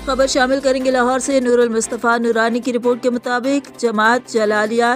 خبر شامل کریں گے لاہور سے۔ نور المصطفیٰ نورانی کی رپورٹ کے مطابق جماعت جلالیہ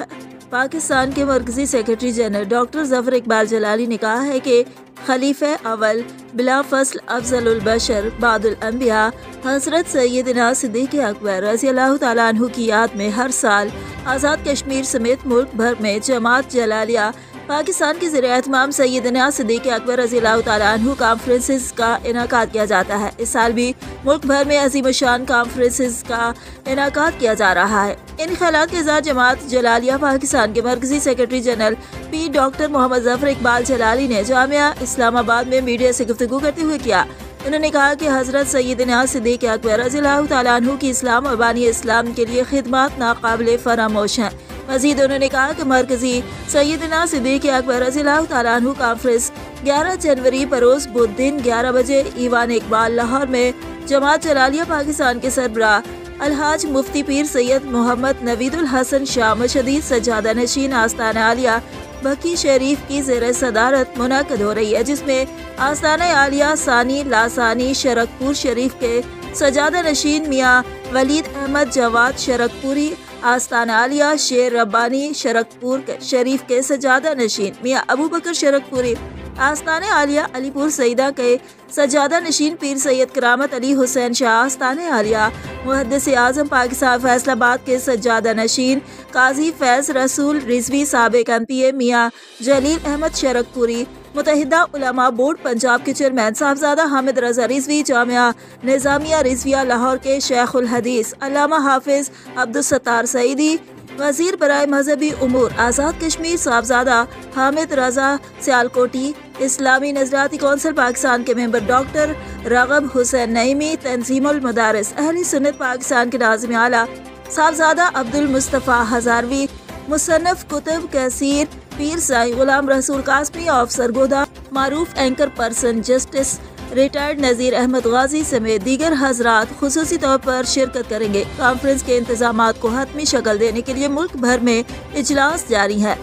پاکستان کے مرکزی سیکرٹری جنرل ڈاکٹر ظفر اقبال جلالی نے کہا ہے کہ خلیفہ اول بلا فصل افضل البشر بعد الانبیاء حضرت سیدنا صدیق اکبر رضی اللہ تعالیٰ عنہ کی یاد میں ہر سال آزاد کشمیر سمیت ملک بھر میں جماعت جلالیہ پاکستان کے زیر اہتمام سیدنا صدیق اکبر رضی اللہ تعالیٰ عنہ کانفرنسز کا انعقاد کیا جاتا ہے۔ اس سال بھی ملک بھر میں عظیم الشان کانفرنسز کا انعقاد کیا جا رہا ہے۔ ان خیالات کے اظہار جماعت جلالیہ پاکستان کے مرکزی سیکرٹری جنرل پی ڈاکٹر محمد ظفر اقبال جلالی نے جامعہ اسلام آباد میں میڈیا سے گفتگو کرتے ہوئے کیا۔ انہوں نے کہا کہ حضرت سیدنا صدیق اکبر رضی اللہ تعالیٰ عنہ کی اسلام اور بانی اسلام کے لیے خدمات ناقابل فراموش ہیں۔ مزید انہوں نے کہا کہ مرکزی سیدنا صدیق اکبر رضی اللہ تعالیٰ عنہ کانفرنس 11 جنوری بروز بدھ دن 11 بجے ایوان اقبال لاہور میں جماعت جلالیہ پاکستان کے سربراہ الحاج مفتی پیر سید محمد نوید الحسن شاہ مشدید سجادہ نشین آستانہ عالیہ بکی شریف کی زیر صدارت منعقد ہو رہی ہے، جس میں آستانہ عالیہ ثانی لاسانی شرکپور شریف کے سجادہ نشین میاں ولید احمد جواد شرکپوری، آستانہ عالیہ شیر ربانی شرکپور شریف کے سجادہ نشین میاں ابو بکر شرکپوری، آستانہ عالیہ علی پور سیدہ کے سجادہ نشین پیر سید کرامت علی حسین شاہ، آستانہ عالیہ محدث اعظم پاکستان فیصل آباد کے سجادہ نشین قاضی فیض رسول رضوی، سابق MP میاں جلیل احمد شرکپوری، متحدہ علماء بورڈ پنجاب کے چیئرمین صاحبزادہ حامد رضا رضوی، جامعہ نظامیہ رضویہ لاہور کے شیخ الحدیث علامہ حافظ عبدالستار سعیدی، وزیر برائے مذہبی امور آزاد کشمیر صاحبزادہ حامد رضا سیالکوٹی، اسلامی نظریاتی کونسل پاکستان کے ممبر ڈاکٹر راغب حسین نعیمی، تنظیم المدارس اہل سنت پاکستان کے ناظم اعلیٰ صاحبزادہ عبد المصطفیٰ ہزاروی، مصنف کتب کثیر پیر سائی غلام رسول قاسمی، افسر گودا معروف anchor person justice retired Nazir Ahmad Ghazi سمیت دیگر حضرات خصوصی طور پر شرکت کریں گے۔ کانفرنس کے انتظامات کو حتمی شکل دینے کے لیے ملک بھر میں اجلاس جاری ہے۔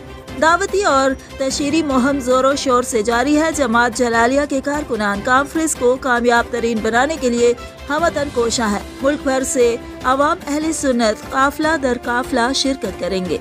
دعوتی اور تشہیری مہم زور و شور سے جاری ہے۔ جماعت جلالیہ کے کارکنان کانفرنس کو کامیاب ترین بنانے کے لیے ہمتن کوشاں ہیں۔ ملک بھر سے عوام اہل سنت قافلہ در قافلہ شرکت کریں گے۔